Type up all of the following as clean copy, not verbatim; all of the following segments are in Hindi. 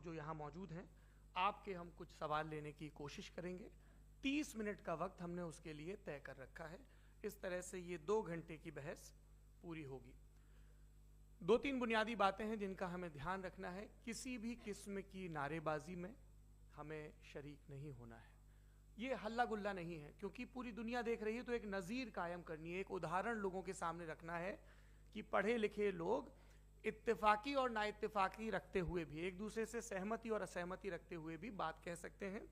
जो यहाँ मौजूद हैं, आपके हम कुछ सवाल लेने की कोशिश करेंगे। 30 मिनट का वक्त हमने उसके लिए तय कर रखा है। इस तरह से ये 2 घंटे की बहस पूरी होगी। 2-3 बुनियादी बातें हैं जिनका हमें ध्यान रखना है। किसी भी किस्म की नारेबाजी में हमें शरीक नहीं होना है। ये हल्ला गुल्ला नहीं है, क्योंकि पूरी दुनिया देख रही है, तो एक नज़ीर कायम करनी है, एक उदाहरण लोगों के सामने रखना है कि पढ़े लिखे लोग इत्तेफाकी और नाइत्तेफाकी रखते हुए भी, एक दूसरे से सहमति और असहमति रखते हुए भी बात कह सकते हैं।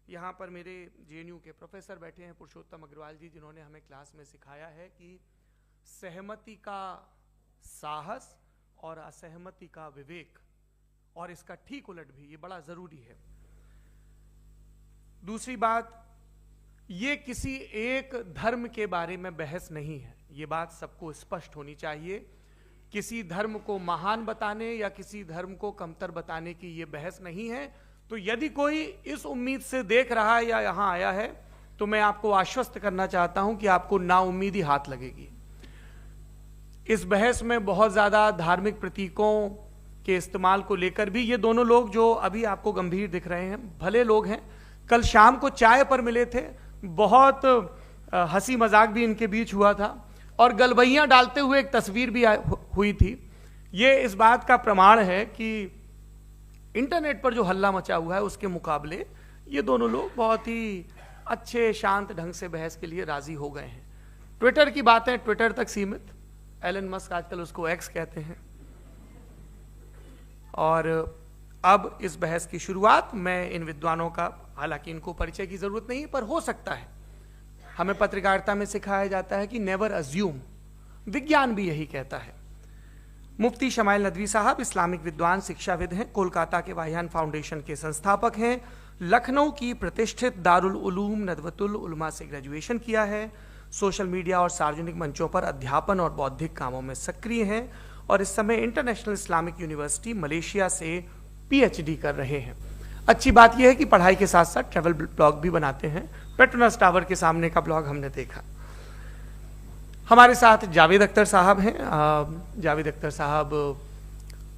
यहाँ पर मेरे JNU के प्रोफेसर बैठे हैं, पुरुषोत्तम अग्रवाल जी, जिन्होंने हमें क्लास में सिखाया है कि सहमति का साहस और असहमति का विवेक, और इसका ठीक उलट भी, ये बड़ा जरूरी है। दूसरी बात, ये किसी एक धर्म के बारे में बहस नहीं है, ये बात सबको स्पष्ट होनी चाहिए। किसी धर्म को महान बताने या किसी धर्म को कमतर बताने की ये बहस नहीं है। तो यदि कोई इस उम्मीद से देख रहा है या यहां आया है, तो मैं आपको आश्वस्त करना चाहता हूं कि आपको नाउम्मीदी हाथ लगेगी। इस बहस में बहुत ज्यादा धार्मिक प्रतीकों के इस्तेमाल को लेकर भी ये दोनों लोग जो अभी आपको गंभीर दिख रहे हैं, भले लोग हैं, कल शाम को चाय पर मिले थे, बहुत हंसी मजाक भी इनके बीच हुआ था, और गलबैयां डालते हुए एक तस्वीर भी हुई थी। ये इस बात का प्रमाण है कि इंटरनेट पर जो हल्ला मचा हुआ है उसके मुकाबले ये दोनों लोग बहुत ही अच्छे शांत ढंग से बहस के लिए राजी हो गए हैं। ट्विटर की बातें ट्विटर तक सीमित, एलन मस्क आजकल उसको एक्स कहते हैं। और अब इस बहस की शुरुआत मैं इन विद्वानों का, हालांकि इनको परिचय की जरूरत नहीं, पर हो सकता है, हमें पत्रकारिता में सिखाया जाता है कि नेवर अज्यूम, विज्ञान भी यही कहता है। मुफ्ती शमाइल नदवी साहब इस्लामिक विद्वान, शिक्षाविद हैं, कोलकाता के वाहियान फाउंडेशन के संस्थापक हैं, लखनऊ की प्रतिष्ठित दारुल उलूम नदवतुल उलमा से ग्रेजुएशन किया है, सोशल मीडिया और सार्वजनिक मंचों पर अध्यापन और बौद्धिक कामों में सक्रिय हैं, और इस समय इंटरनेशनल इस्लामिक यूनिवर्सिटी मलेशिया से PhD कर रहे हैं। अच्छी बात यह है कि पढ़ाई के साथ साथ ट्रैवल ब्लॉग भी बनाते हैं। पेट्रोनस टावर के सामने का ब्लॉग हमने देखा। हमारे साथ जावेद अख्तर साहब हैं। जावेद अख्तर साहब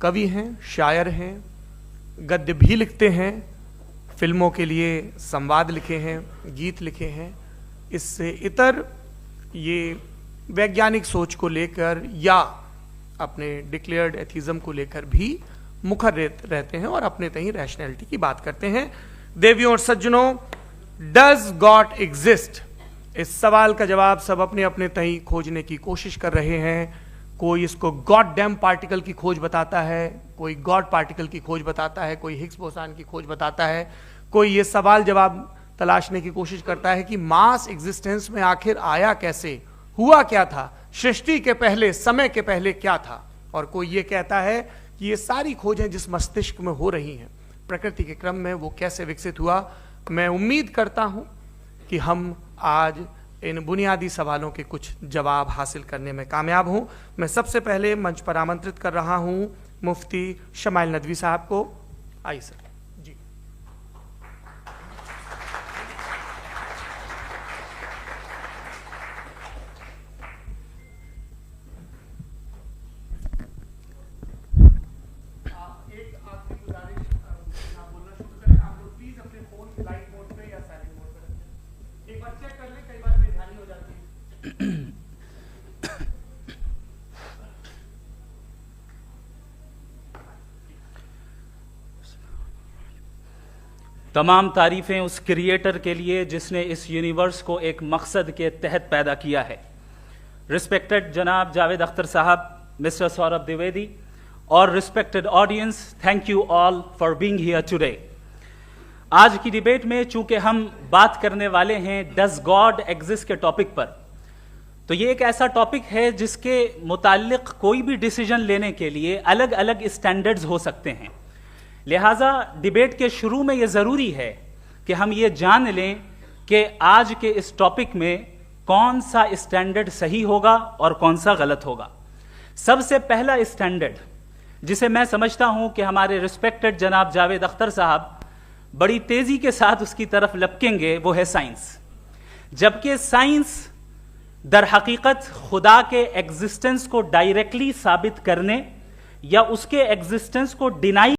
कवि हैं, शायर हैं, गद्य भी लिखते हैं, फिल्मों के लिए संवाद लिखे हैं, गीत लिखे हैं। इससे इतर ये वैज्ञानिक सोच को लेकर या अपने डिक्लेयर्ड एथिज्म को लेकर भी मुखर रहते हैं और अपने तहीं रैशनैलिटी की बात करते हैं। देवियों और सज्जनों, डज गॉड एग्जिस्ट? इस सवाल का जवाब सब अपने अपने तहीं खोजने की कोशिश कर रहे हैं। कोई इसको गॉड डैम पार्टिकल की खोज बताता है, कोई गॉड पार्टिकल की खोज बताता है, कोई हिग्स बोसान की खोज बताता है, कोई ये सवाल जवाब तलाशने की कोशिश करता है कि मास एग्जिस्टेंस में आखिर आया कैसे, हुआ क्या था, सृष्टि के पहले, समय के पहले क्या था, और कोई ये कहता है कि ये सारी खोजें जिस मस्तिष्क में हो रही हैं प्रकृति के क्रम में, वो कैसे विकसित हुआ। मैं उम्मीद करता हूं कि हम आज इन बुनियादी सवालों के कुछ जवाब हासिल करने में कामयाब हों। मैं सबसे पहले मंच पर आमंत्रित कर रहा हूं मुफ्ती शमाइल नदवी साहब को। आइए सर। जी, तमाम तारीफ़ें उस क्रिएटर के लिए जिसने इस यूनिवर्स को एक मकसद के तहत पैदा किया है। रिस्पेक्टेड जनाब जावेद अख्तर साहब, मिस्टर सौरभ द्विवेदी, और respected audience, thank you all for being here today. आज की डिबेट में चूंकि हम बात करने वाले हैं डज गॉड एग्जिस्ट के टॉपिक पर, तो ये एक ऐसा टॉपिक है जिसके मुताल्लिक कोई भी डिसीजन लेने के लिए अलग अलग स्टैंडर्ड्स हो सकते हैं। लिहाजा डिबेट के शुरू में यह ज़रूरी है कि हम ये जान लें कि आज के इस टॉपिक में कौन सा स्टैंडर्ड सही होगा और कौन सा गलत होगा। सबसे पहला स्टैंडर्ड जिसे मैं समझता हूं कि हमारे रिस्पेक्टेड जनाब जावेद अख्तर साहब बड़ी तेजी के साथ उसकी तरफ लपकेंगे, वो है साइंस। जबकि साइंस दर हकीकत खुदा के एग्जिस्टेंस को डायरेक्टली साबित करने या उसके एग्जिस्टेंस को डिनाई